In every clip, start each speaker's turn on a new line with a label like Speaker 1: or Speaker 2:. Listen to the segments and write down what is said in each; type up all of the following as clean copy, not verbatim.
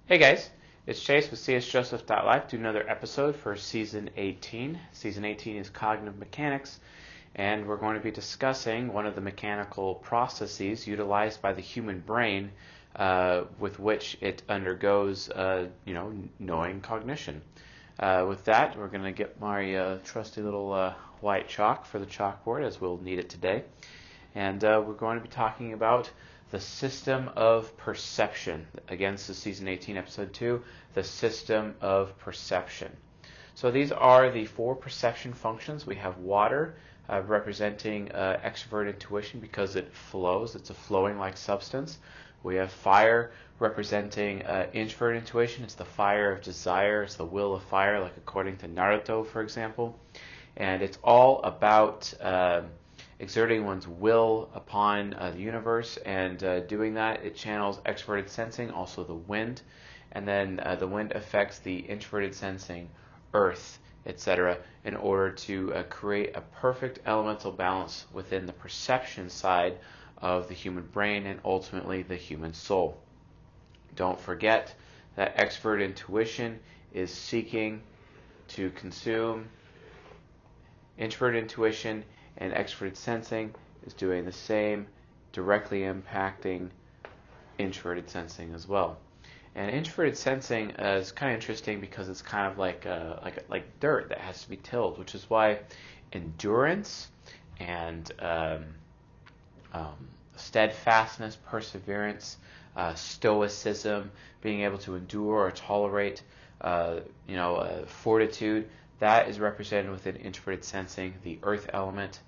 Speaker 1: Hey guys, it's Chase with csjoseph.life. Do another episode for Season 18. Season 18 is Cognitive Mechanics, and we're going to be discussing one of the mechanical processes utilized by the human brain with which it undergoes, knowing cognition. With that, we're going to get my trusty little white chalk for the chalkboard, as we'll need it today. And we're going to be talking about the system of perception. Again, this is Season 18, Episode 2, the system of perception. So these are the four perception functions. We have water representing extrovert intuition because it flows. It's a flowing-like substance. We have fire representing introvert intuition. It's the fire of desire. It's the will of fire, like according to Naruto, for example. And it's all about exerting one's will upon the universe, and doing that, it channels extroverted sensing, also the wind, and then the wind affects the introverted sensing, earth, etc., in order to create a perfect elemental balance within the perception side of the human brain and ultimately the human soul. Don't forget that extrovert intuition is seeking to consume. Introverted intuition and extroverted sensing is doing the same, directly impacting introverted sensing as well. And introverted sensing is kind of interesting because it's kind of like dirt that has to be tilled, which is why endurance and steadfastness, perseverance, stoicism, being able to endure or tolerate, fortitude, that is represented within introverted sensing. The earth element,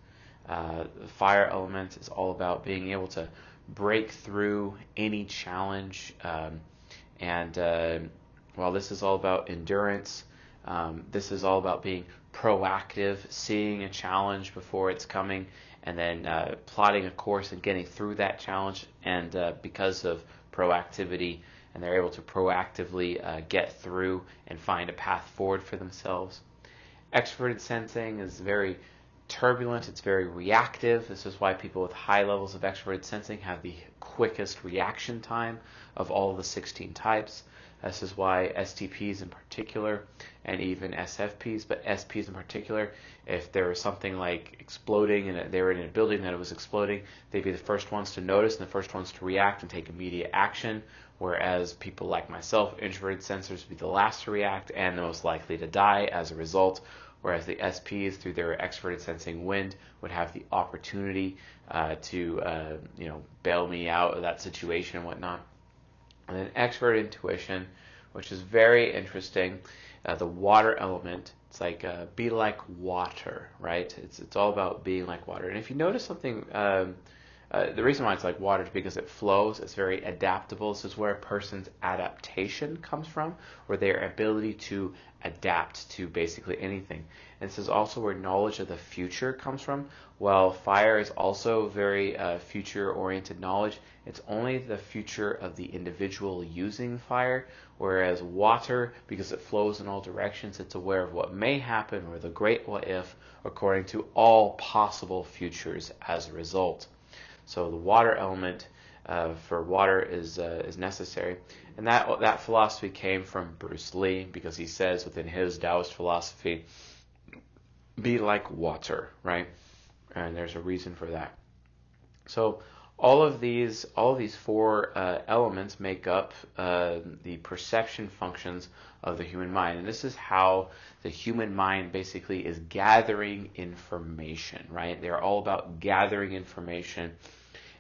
Speaker 1: the fire element is all about being able to break through any challenge. While this is all about endurance, this is all about being proactive, seeing a challenge before it's coming, and then plotting a course and getting through that challenge. And because of proactivity, and they're able to proactively get through and find a path forward for themselves. Extroverted sensing is very turbulent. It's very reactive. This is why people with high levels of extroverted sensing have the quickest reaction time of all of the 16 types. This is why STPs in particular, and even SFPs, but SPs in particular, if there was something like exploding and they were in a building that it was exploding, they'd be the first ones to notice and the first ones to react and take immediate action, whereas people like myself, introverted sensors, would be the last to react and the most likely to die as a result, whereas the SPs, through their extroverted sensing wind, would have the opportunity to bail me out of that situation and whatnot. And then extrovert intuition, which is very interesting, the water element. It's like be like water, right? It's all about being like water. And if you notice something, the reason why it's like water is because it flows. It's very adaptable. This is where a person's adaptation comes from, or their ability to adapt to basically anything. And this is also where knowledge of the future comes from. While fire is also very future-oriented knowledge, it's only the future of the individual using fire, whereas water, because it flows in all directions, it's aware of what may happen, or the great what if, according to all possible futures as a result. So the water element for water is necessary, and that philosophy came from Bruce Lee, because he says within his Taoist philosophy, be like water, right? And there's a reason for that. So all of these four elements make up the perception functions of the human mind, and this is how the human mind basically is gathering information, right? They're all about gathering information,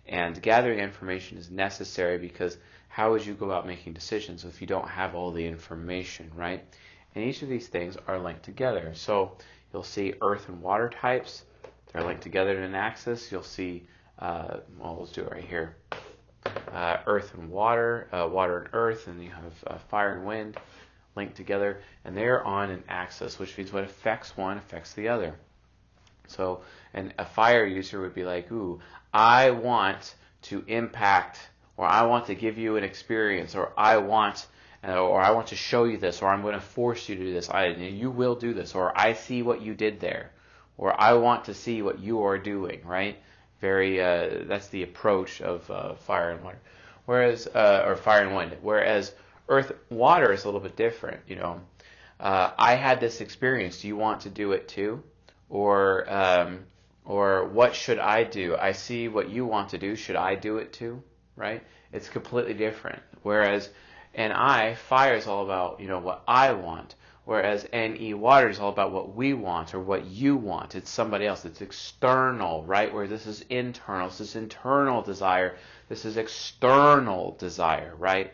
Speaker 1: and gathering information is necessary because how would you go about making decisions if you don't have all the information, right? And each of these things are linked together. So you'll see earth and water types. They're linked together in an axis. You'll see, let's do it right here. Earth and water, water and earth, and you have fire and wind linked together, and they're on an axis, which means what affects one affects the other. So, and a fire user would be like, ooh, I want to impact, or I want to give you an experience, or I want to show you this, or I'm going to force you to do this. You will do this, or I see what you did there, or I want to see what you are doing, right? That's the approach of fire and water, or fire and wind. Whereas Earth, water is a little bit different, you know. I had this experience. Do you want to do it too? Or what should I do? I see what you want to do. Should I do it too? Right? It's completely different. Whereas fire is all about, you know, what I want. Whereas water is all about what we want or what you want. It's somebody else. It's external, right? Whereas this is internal. This is internal desire. This is external desire, right?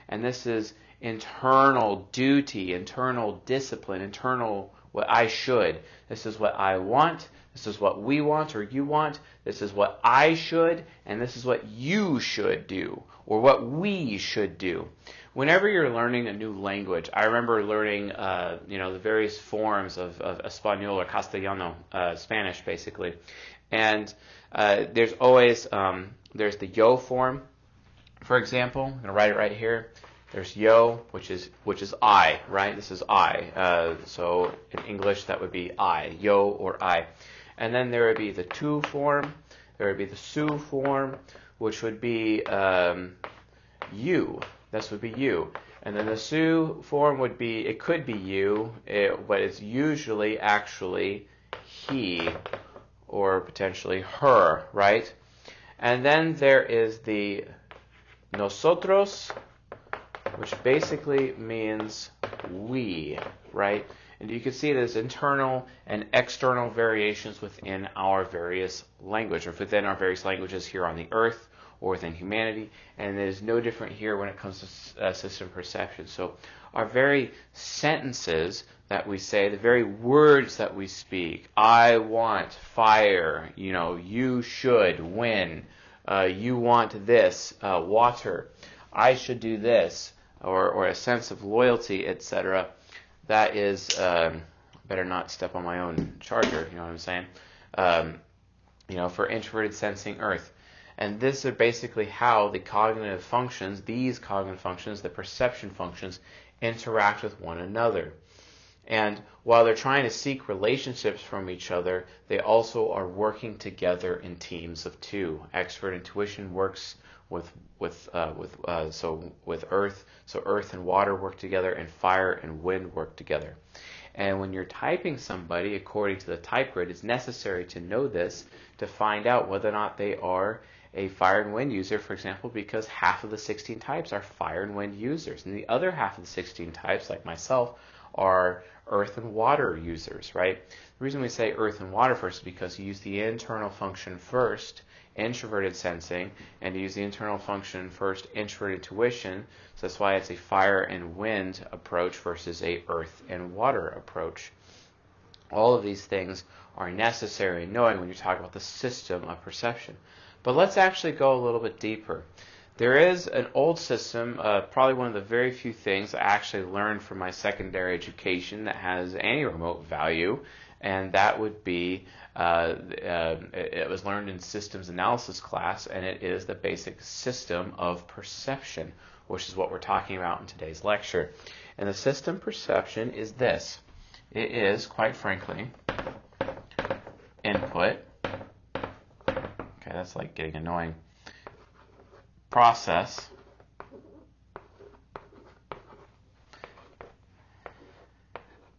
Speaker 1: And this is internal duty, internal discipline, internal what I should. This is what I want. This is what we want or you want. This is what I should, and this is what you should do, or what we should do. Whenever you're learning a new language, I remember learning, the various forms of Espanol or Castellano, Spanish, basically. And there's always, there's the yo form, for example. I'm going to write it right here. There's yo, which is I, right? This is I. So in English, that would be I, yo or I. And then there would be the tu form. There would be the su form, which would be you. This would be you. And then the su form would be, it could be you, but it's usually actually he or potentially her, right? And then there is the nosotros, which basically means we, right? And you can see there's internal and external variations within our various language, or within our various languages here on the earth, or within humanity, and it is no different here when it comes to system perception. So our very sentences that we say, the very words that we speak, I want fire, you know, you should win, you want this, water, I should do this, or a sense of loyalty, etc. That is, better not step on my own charger, you know what I'm saying? For introverted sensing earth. And this is basically how the cognitive functions, these cognitive functions, the perception functions, interact with one another. And while they're trying to seek relationships from each other, they also are working together in teams of two. Expert intuition works with earth, so earth and water work together, and fire and wind work together. And when you're typing somebody according to the type grid, it's necessary to know this to find out whether or not they are a fire and wind user, for example, because half of the 16 types are fire and wind users, and the other half of the 16 types, like myself, are earth and water users, right? The reason we say earth and water first is because you use the internal function first, introverted sensing, and you use the internal function first, introverted intuition. So that's why it's a fire and wind approach versus a earth and water approach. All of these things are necessary in knowing when you're talking about the system of perception. But let's actually go a little bit deeper. There is an old system, probably one of the very few things I actually learned from my secondary education that has any remote value, and that would be, it was learned in systems analysis class, and it is the basic system of perception, which is what we're talking about in today's lecture. And the system perception is this. It is, quite frankly, input. Okay, that's like getting annoying. Process.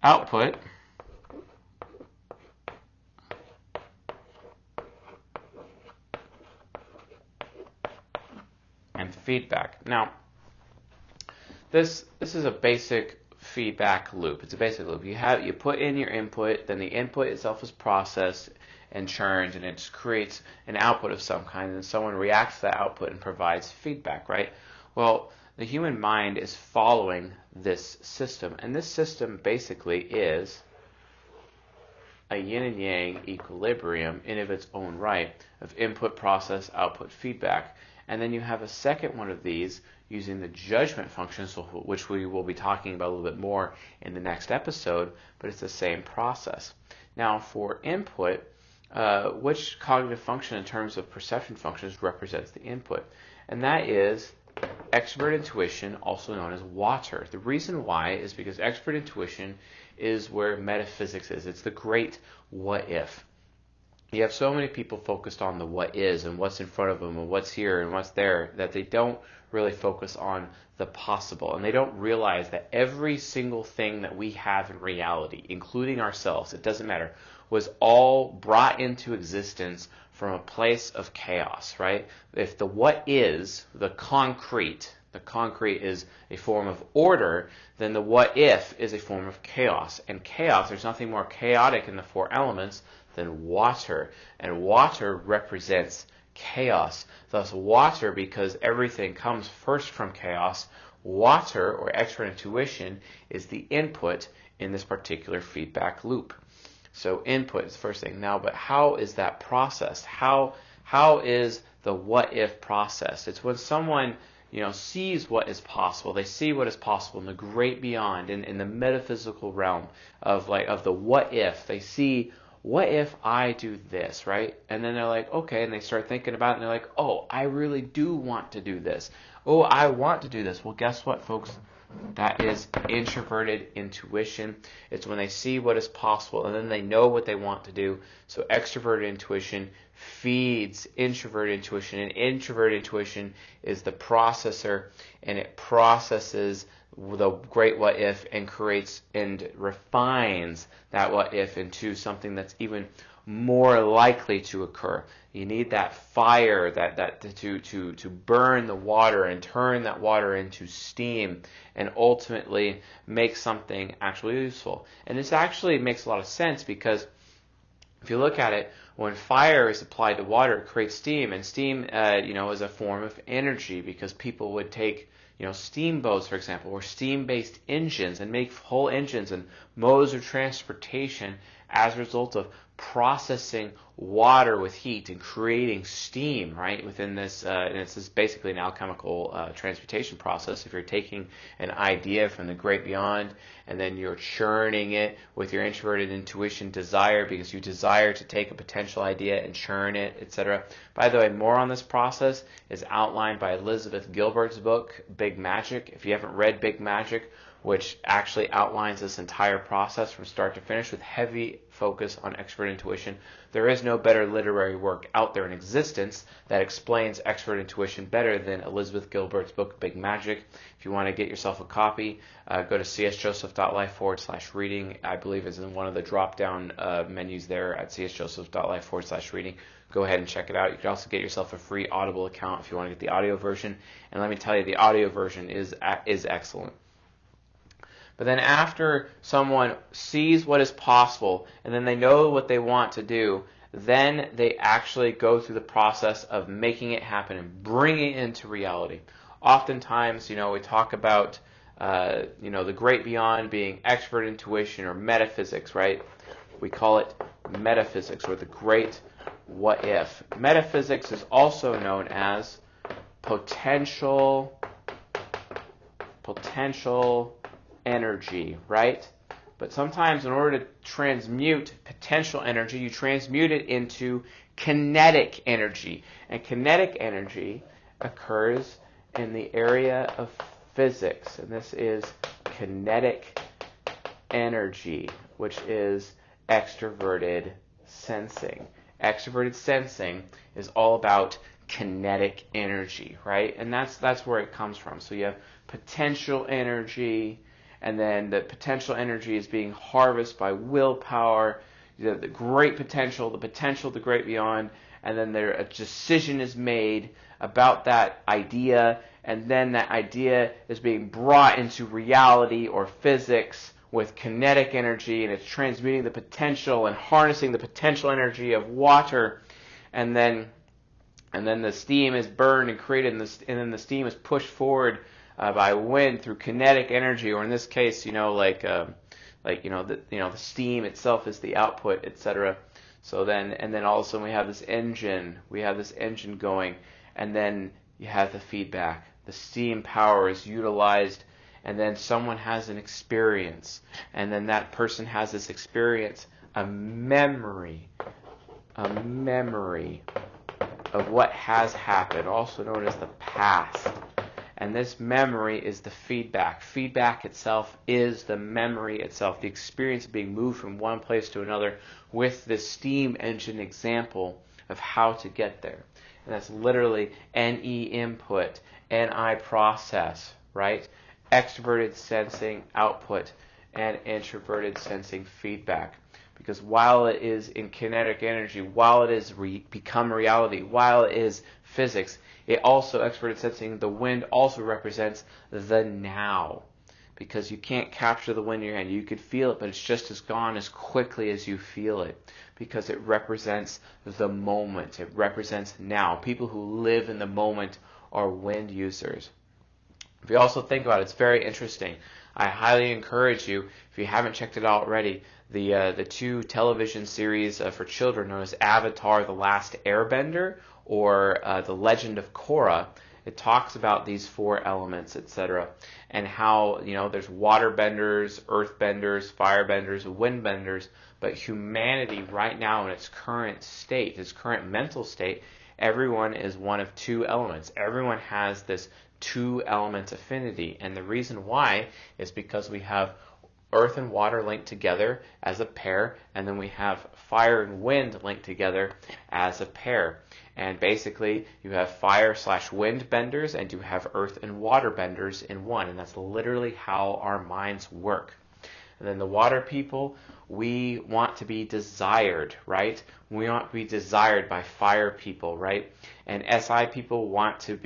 Speaker 1: Output. And feedback. Now, this is a basic feedback loop. It's a basic loop. You put in your input, then the input itself is processed and churned, and it creates an output of some kind, and someone reacts to that output and provides feedback, right? Well, the human mind is following this system, and this system basically is a yin and yang equilibrium in of its own right of input, process, output, feedback. And then you have a second one of these using the judgment function, which we will be talking about a little bit more in the next episode, but it's the same process. Now, for input, which cognitive function in terms of perception functions represents the input? And that is expert intuition, also known as water. The reason why is because expert intuition is where metaphysics is. It's the great what if. you have so many people focused on the what is and what's in front of them and what's here and what's there that they don't really focus on the possible. And they don't realize that every single thing that we have in reality, including ourselves, it doesn't matter, was all brought into existence from a place of chaos, right? If the what is, the concrete is a form of order, then the what if is a form of chaos. And chaos, there's nothing more chaotic in the four elements than water. And water represents chaos. Thus water, because everything comes first from chaos, water, or expert intuition, is the input in this particular feedback loop. So input is the first thing. Now, but how is that processed? How is the what if processed? It's when someone sees what is possible. They see what is possible in the great beyond, in the metaphysical realm of the what if. They see, what if I do this, right? And then they're like, okay, and they start thinking about it, and they're like, oh, I really do want to do this. Oh, I want to do this. Well, guess what, folks? That is introverted intuition. It's when they see what is possible, and then they know what they want to do. So extroverted intuition feeds introverted intuition, and introverted intuition is the processor, and it processes the great what if and creates and refines that what if into something that's even more likely to occur. You need that fire to burn the water and turn that water into steam and ultimately make something actually useful. And this actually makes a lot of sense, because if you look at it, when fire is applied to water, it creates steam, and steam is a form of energy, because people would take steamboats, for example, or steam-based engines, and make whole engines and modes of transportation as a result of processing water with heat and creating steam, right, within this, and this is basically an alchemical transmutation process. If you're taking an idea from the great beyond and then you're churning it with your introverted intuition desire, because you desire to take a potential idea and churn it, etc. By the way, more on this process is outlined by Elizabeth Gilbert's book, Big Magic. If you haven't read Big Magic, which actually outlines this entire process from start to finish with heavy focus on expert intuition, there is no better literary work out there in existence that explains expert intuition better than Elizabeth Gilbert's book, Big Magic. If you want to get yourself a copy, go to csjoseph.life/reading. I believe is in one of the drop-down menus there at csjoseph.life/reading. Go ahead and check it out. You can also get yourself a free Audible account if you want to get the audio version. And let me tell you, the audio version is excellent. But then after someone sees what is possible and then they know what they want to do, then they actually go through the process of making it happen and bringing it into reality. Oftentimes, we talk about, the great beyond being expert intuition or metaphysics, right? We call it metaphysics, or the great what if. Metaphysics is also known as potential energy, right? But sometimes in order to transmute potential energy, you transmute it into kinetic energy. And kinetic energy occurs in the area of physics. And this is kinetic energy, which is extroverted sensing. Extroverted sensing is all about kinetic energy, right? And that's where it comes from. So you have potential energy, and then the potential energy is being harvested by willpower, the great potential, the great beyond, and then a decision is made about that idea, and then that idea is being brought into reality or physics with kinetic energy, and it's transmuting the potential and harnessing the potential energy of water, and then the steam is burned and created, and then the steam is pushed forward by wind through kinetic energy, or in this case, the steam itself is the output, etc. So then all of a sudden we have this engine going, and then you have the feedback. The steam power is utilized, and then someone has an experience, and then that person has this experience, a memory of what has happened, also known as the past. And this memory is the feedback. Feedback itself is the memory itself, the experience of being moved from one place to another with the steam engine example of how to get there. And that's literally NE input, NI process, right? Extroverted sensing output and introverted sensing feedback. Because while it is in kinetic energy, while it is become reality, while it is physics, it also, extroverted sensing, the wind also represents the now. Because you can't capture the wind in your hand. You could feel it, but it's just as gone as quickly as you feel it. Because it represents the moment. It represents now. People who live in the moment are wind users. If you also think about it, it's very interesting. I highly encourage you, if you haven't checked it out already, the two television series for children known as Avatar: The Last Airbender or The Legend of Korra. It talks about these four elements, etc., and how, there's water benders, earth benders, fire benders, wind benders, but humanity right now in its current state, its current mental state, everyone is one of two elements. Everyone has this two element affinity, and the reason why is because we have earth and water linked together as a pair, and then we have fire and wind linked together as a pair. And basically, you have fire/wind benders, and you have earth and water benders in one, and that's literally how our minds work. And then the water people, we want to be desired, right? We want to be desired by fire people, right? And SI people want to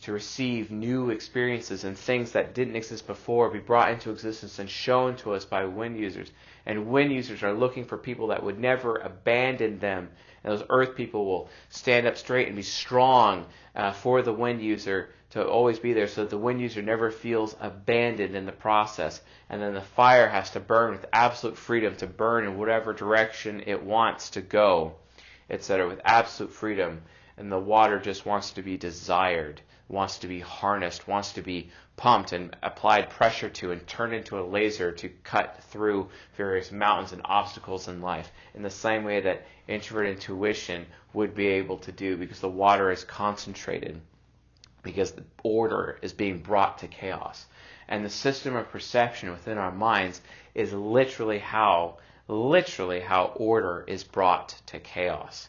Speaker 1: receive new experiences and things that didn't exist before be brought into existence and shown to us by wind users. And wind users are looking for people that would never abandon them. And those earth people will stand up straight and be strong for the wind user to always be there so that the wind user never feels abandoned in the process. And then the fire has to burn with absolute freedom to burn in whatever direction it wants to go, etc., with absolute freedom. And the water just wants to be desired, wants to be harnessed, wants to be pumped and applied pressure to and turned into a laser to cut through various mountains and obstacles in life in the same way that introverted intuition would be able to do, because the water is concentrated, because the order is being brought to chaos. And the system of perception within our minds is literally how order is brought to chaos.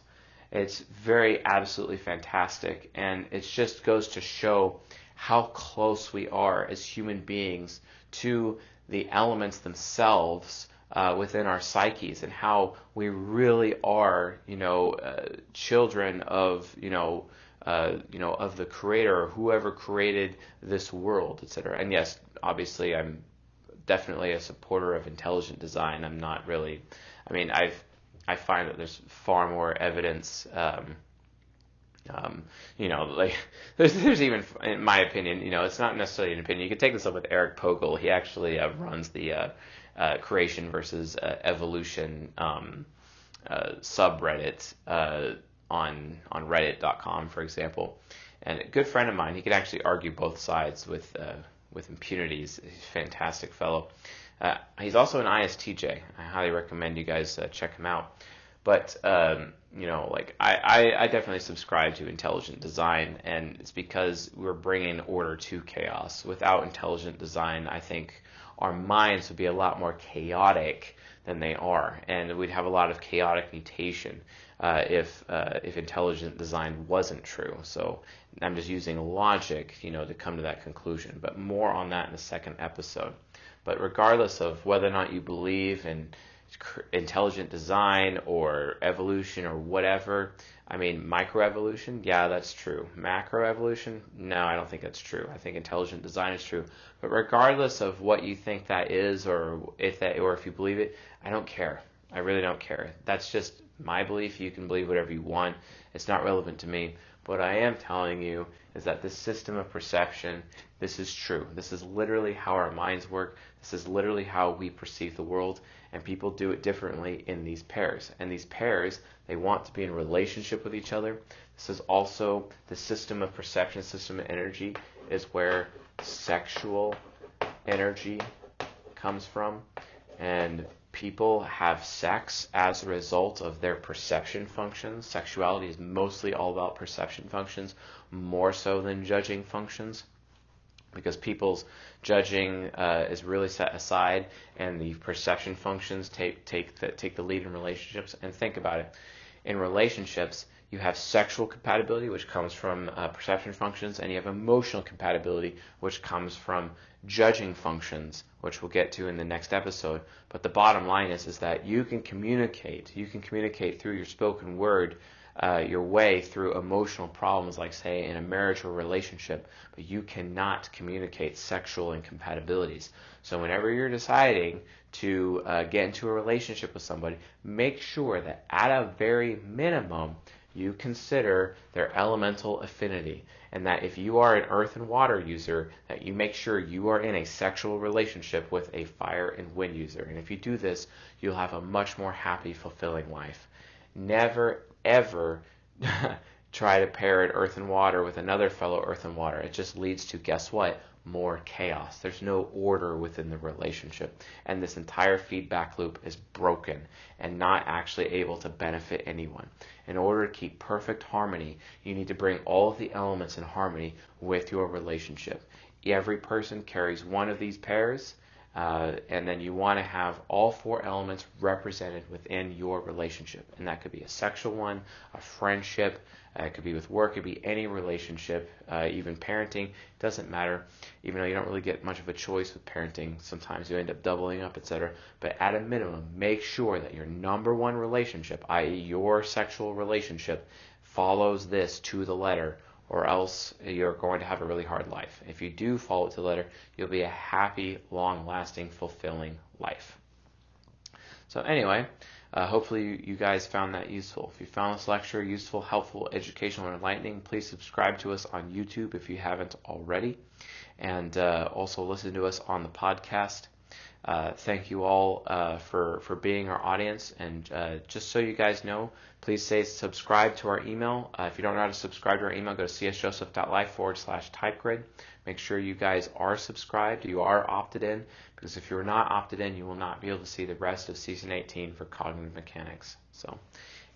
Speaker 1: It's very absolutely fantastic, and it just goes to show how close we are as human beings to the elements themselves within our psyches, and how we really are, children of, of the Creator, or whoever created this world, etc. And yes, obviously, I'm definitely a supporter of intelligent design. I'm not really. I find that there's far more evidence. There's even, in my opinion, it's not necessarily an opinion. You could take this up with Eric Pogel. He actually runs the creation versus evolution subreddit on Reddit.com, for example. And a good friend of mine, he could actually argue both sides with impunity. He's a fantastic fellow. He's also an ISTJ. I highly recommend you guys check him out. But I definitely subscribe to intelligent design, and it's because we're bringing order to chaos. Without intelligent design, I think our minds would be a lot more chaotic than they are, and we'd have a lot of chaotic mutation if intelligent design wasn't true. So I'm just using logic, to come to that conclusion. But more on that in the second episode. But regardless of whether or not you believe in intelligent design or evolution or whatever, microevolution, yeah, that's true. Macroevolution, no, I don't think that's true. I think intelligent design is true. But regardless of what you think that is, or if you believe it, I don't care. I really don't care. That's just my belief. You can believe whatever you want. It's not relevant to me. What I am telling you is that this system of perception, this is true. This is literally how our minds work. This is literally how we perceive the world, and people do it differently in these pairs. And these pairs, they want to be in relationship with each other. This is also the system of perception, system of energy, is where sexual energy comes from. And people have sex as a result of their perception functions. Sexuality is mostly all about perception functions, more so than judging functions. because people's judging is really set aside, and the perception functions take the lead in relationships. And think about it. In relationships, you have sexual compatibility, which comes from perception functions, and you have emotional compatibility, which comes from judging functions, which we'll get to in the next episode. But the bottom line is that you can communicate through your spoken word, your way through emotional problems, like say in a marriage or relationship, but you cannot communicate sexual incompatibilities. So whenever you're deciding to get into a relationship with somebody, make sure that at a very minimum you consider their elemental affinity, and that if you are an earth and water user, that you make sure you are in a sexual relationship with a fire and wind user. And if you do this, you'll have a much more happy, fulfilling life. Never, ever try to pair an earth and water with another fellow earth and water. It just leads to, guess what? More chaos. There's no order within the relationship, and this entire feedback loop is broken and not actually able to benefit anyone. In order to keep perfect harmony, you need to bring all of the elements in harmony with your relationship. Every person carries one of these pairs, and then you want to have all four elements represented within your relationship. And that could be a sexual one, a friendship, it could be with work, it could be any relationship, even parenting, doesn't matter. Even though you don't really get much of a choice with parenting, sometimes you end up doubling up, etc. But at a minimum, make sure that your number one relationship, i.e. your sexual relationship, follows this to the letter, or else you're going to have a really hard life. If you do follow it to the letter, you'll be a happy, long-lasting, fulfilling life. So anyway, hopefully you guys found that useful. If you found this lecture useful, helpful, educational, and enlightening, please subscribe to us on YouTube if you haven't already, and also listen to us on the podcast. Thank you all for being our audience, and just so you guys know, please say subscribe to our email. If you don't know how to subscribe to our email, go to csjoseph.life/typegrid. Make sure you guys are subscribed, you are opted in, because if you're not opted in, you will not be able to see the rest of Season 18 for Cognitive Mechanics. So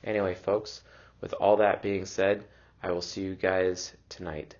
Speaker 1: anyway, folks, with all that being said, I will see you guys tonight.